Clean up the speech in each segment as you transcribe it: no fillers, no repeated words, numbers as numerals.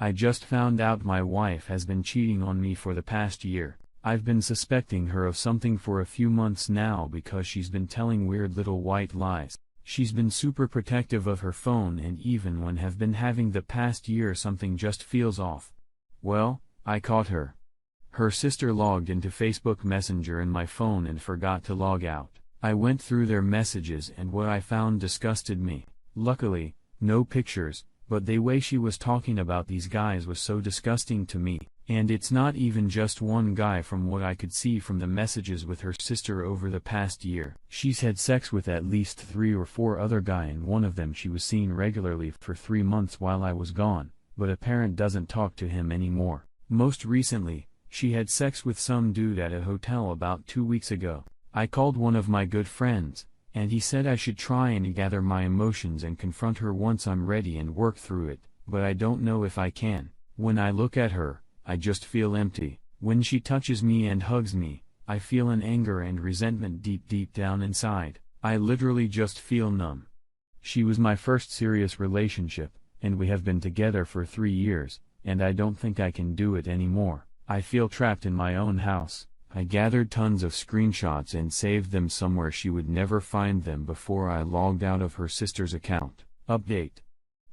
I just found out my wife has been cheating on me for the past year. I've been suspecting her of something for a few months now because she's been telling weird little white lies. She's been super protective of her phone, and even when have been having the past year something just feels off. Well, I caught her. Her sister logged into Facebook Messenger in my phone and forgot to log out. I went through their messages and what I found disgusted me. Luckily, no pictures, but the way she was talking about these guys was so disgusting to me. And it's not even just one guy from what I could see from the messages with her sister over the past year. She's had sex with at least 3 or 4 other guys, and one of them she was seeing regularly for 3 months while I was gone, but apparent doesn't talk to him anymore. Most recently, she had sex with some dude at a hotel about 2 weeks ago. I called one of my good friends, and he said I should try and gather my emotions and confront her once I'm ready and work through it, but I don't know if I can. When I look at her, I just feel empty. When she touches me and hugs me, I feel an anger and resentment deep down inside. I literally just feel numb. She was my first serious relationship, and we have been together for 3 years, and I don't think I can do it anymore. I feel trapped in my own house. I gathered tons of screenshots and saved them somewhere she would never find them before I logged out of her sister's account. Update.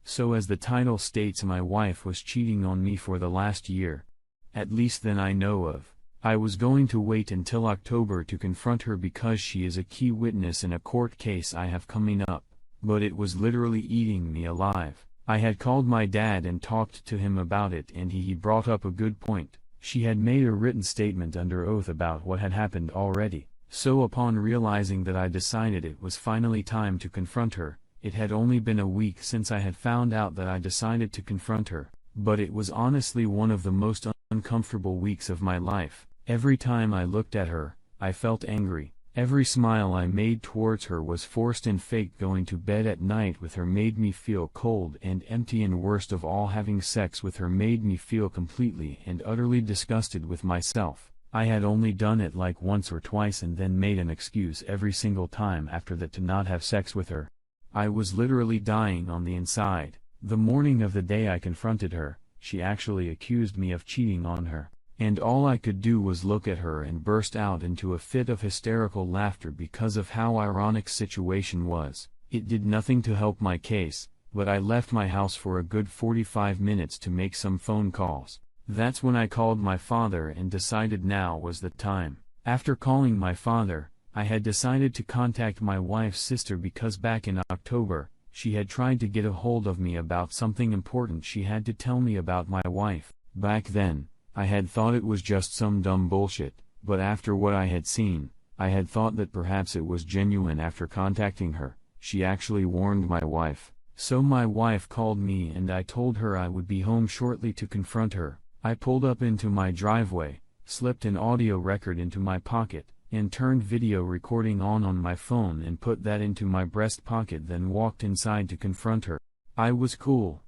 So as the title states, my wife was cheating on me for the last year. At least than I know of. I was going to wait until October to confront her because she is a key witness in a court case I have coming up, but it was literally eating me alive. I had called my dad and talked to him about it, and he brought up a good point. She had made a written statement under oath about what had happened already. So upon realizing that, I decided it was finally time to confront her. It had only been a week since I had found out that I decided to confront her, but it was honestly one of the most uncomfortable weeks of my life. Every time I looked at her, I felt angry. Every smile I made towards her was forced and fake. Going to bed at night with her made me feel cold and empty, and worst of all, having sex with her made me feel completely and utterly disgusted with myself. I had only done it like once or twice and then made an excuse every single time after that to not have sex with her. I was literally dying on the inside. The morning of the day I confronted her, she actually accused me of cheating on her, and all I could do was look at her and burst out into a fit of hysterical laughter because of how ironic the situation was. It did nothing to help my case, but I left my house for a good 45 minutes to make some phone calls. That's when I called my father and decided now was the time. After calling my father, I had decided to contact my wife's sister because back in October, she had tried to get a hold of me about something important she had to tell me about my wife. Back then, I had thought it was just some dumb bullshit, but after what I had seen, I had thought that perhaps it was genuine. After contacting her, she actually warned my wife. So my wife called me and I told her I would be home shortly to confront her. I pulled up into my driveway, slipped an audio record into my pocket, and turned video recording on my phone and put that into my breast pocket, then walked inside to confront her. I was cool,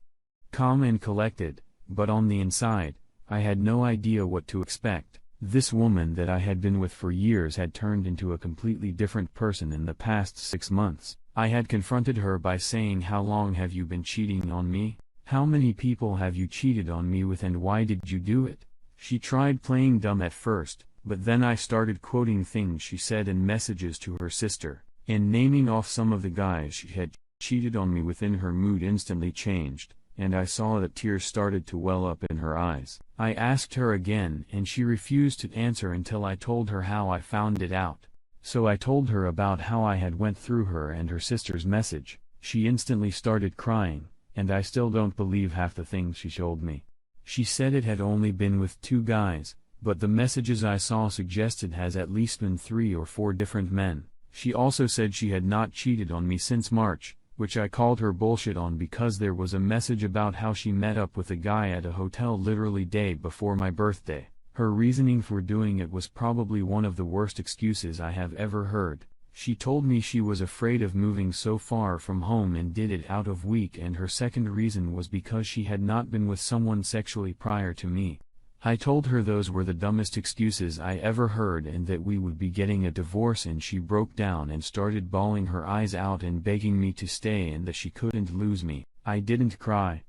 calm and collected, but on the inside, I had no idea what to expect. This woman that I had been with for years had turned into a completely different person in the past 6 months. I had confronted her by saying, "How long have you been cheating on me? How many people have you cheated on me with, and why did you do it?" She tried playing dumb at first, but then I started quoting things she said in messages to her sister, and naming off some of the guys she had cheated on me with. Her mood instantly changed, and I saw that tears started to well up in her eyes. I asked her again and she refused to answer until I told her how I found it out. So I told her about how I had went through her and her sister's message. She instantly started crying, and I still don't believe half the things she told me. She said it had only been with 2 guys, but the messages I saw suggested has at least been 3 or 4 different men. She also said she had not cheated on me since March, which I called her bullshit on because there was a message about how she met up with a guy at a hotel literally day before my birthday. Her reasoning for doing it was probably one of the worst excuses I have ever heard. She told me she was afraid of moving so far from home and did it out of week, and her second reason was because she had not been with someone sexually prior to me. I told her those were the dumbest excuses I ever heard and that we would be getting a divorce, and she broke down and started bawling her eyes out and begging me to stay and that she couldn't lose me. I didn't cry.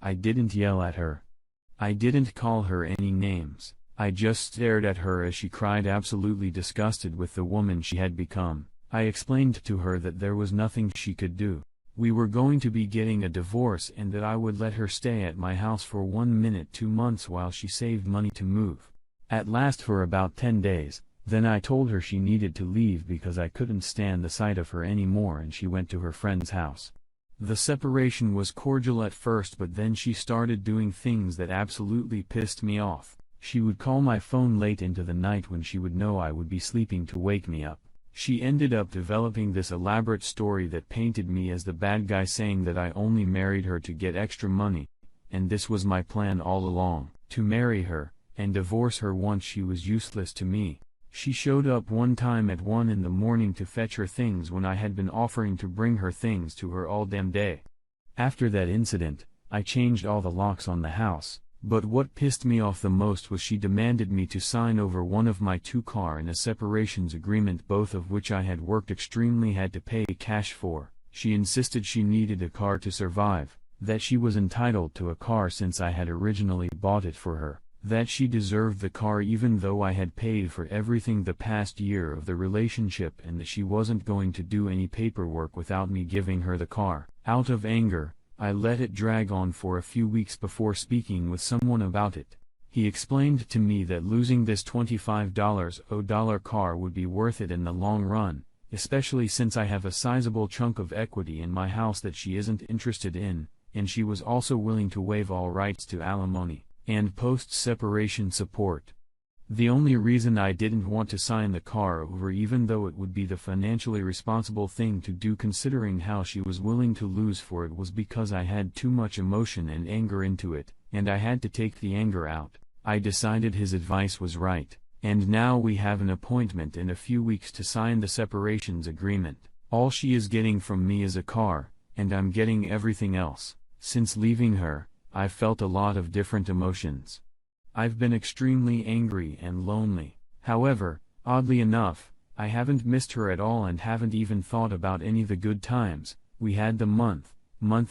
I didn't yell at her. I didn't call her any names. I just stared at her as she cried, absolutely disgusted with the woman she had become. I explained to her that there was nothing she could do. We were going to be getting a divorce and that I would let her stay at my house for 1 minute 2 months while she saved money to move. At last for about 10 days, then I told her she needed to leave because I couldn't stand the sight of her anymore, and she went to her friend's house. The separation was cordial at first, but then she started doing things that absolutely pissed me off. She would call my phone late into the night when she would know I would be sleeping to wake me up. She ended up developing this elaborate story that painted me as the bad guy, saying that I only married her to get extra money, and this was my plan all along, to marry her, and divorce her once she was useless to me. She showed up one time at 1 in the morning to fetch her things when I had been offering to bring her things to her all damn day. After that incident, I changed all the locks on the house. But what pissed me off the most was she demanded me to sign over one of my 2 cars in a separations agreement, both of which I had worked extremely hard to pay cash for. She insisted she needed a car to survive, that she was entitled to a car since I had originally bought it for her, that she deserved the car even though I had paid for everything the past year of the relationship, and that she wasn't going to do any paperwork without me giving her the car. Out of anger, I let it drag on for a few weeks before speaking with someone about it. He explained to me that losing this $25 car would be worth it in the long run, especially since I have a sizable chunk of equity in my house that she isn't interested in, and she was also willing to waive all rights to alimony and post-separation support. The only reason I didn't want to sign the car over, even though it would be the financially responsible thing to do considering how she was willing to lose for it, was because I had too much emotion and anger into it, and I had to take the anger out. I decided his advice was right, and now we have an appointment in a few weeks to sign the separations agreement. All she is getting from me is a car, and I'm getting everything else. Since leaving her, I've felt a lot of different emotions. I've been extremely angry and lonely. However, oddly enough, I haven't missed her at all and haven't even thought about any of the good times we had the month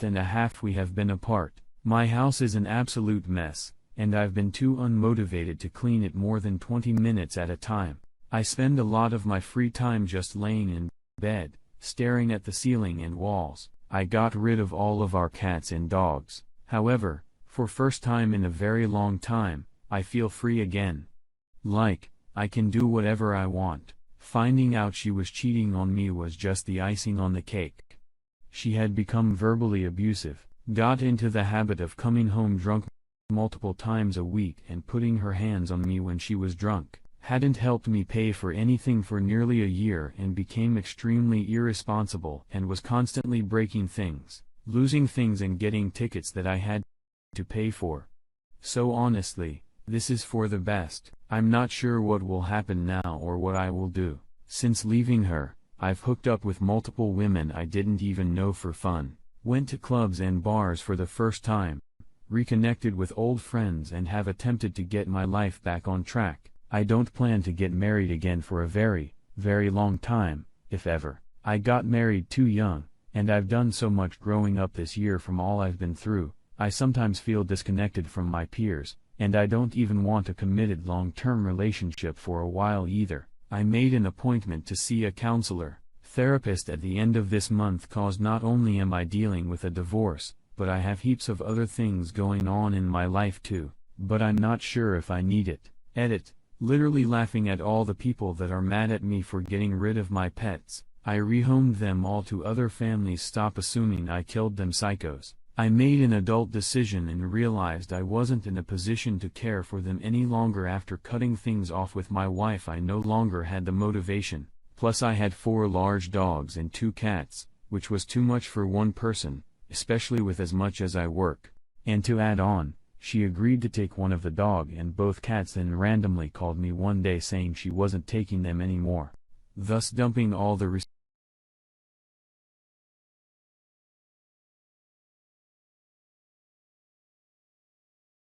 and a half we have been apart. My house is an absolute mess, and I've been too unmotivated to clean it more than 20 minutes at a time. I spend a lot of my free time just laying in bed, staring at the ceiling and walls. I got rid of all of our cats and dogs. However, for first time in a very long time, I feel free again. Like, I can do whatever I want. Finding out she was cheating on me was just the icing on the cake. She had become verbally abusive, got into the habit of coming home drunk multiple times a week and putting her hands on me when she was drunk, hadn't helped me pay for anything for nearly a year, and became extremely irresponsible and was constantly breaking things, losing things and getting tickets that I had to pay for. So honestly, this is for the best. I'm not sure what will happen now or what I will do. Since leaving her, I've hooked up with multiple women I didn't even know for fun, went to clubs and bars for the first time, reconnected with old friends, and have attempted to get my life back on track. I don't plan to get married again for a very, very long time, if ever. I got married too young, and I've done so much growing up this year from all I've been through. I sometimes feel disconnected from my peers, and I don't even want a committed long-term relationship for a while either. I made an appointment to see a counselor, therapist at the end of this month, cause not only am I dealing with a divorce, but I have heaps of other things going on in my life too, but I'm not sure if I need it. Edit. Literally laughing at all the people that are mad at me for getting rid of my pets. I rehomed them all to other families. Stop assuming I killed them, psychos. I made an adult decision and realized I wasn't in a position to care for them any longer. After cutting things off with my wife, I no longer had the motivation. Plus I had 4 large dogs and 2 cats, which was too much for one person, especially with as much as I work. And to add on, she agreed to take one of the dog and both cats, then randomly called me one day saying she wasn't taking them anymore, thus dumping all the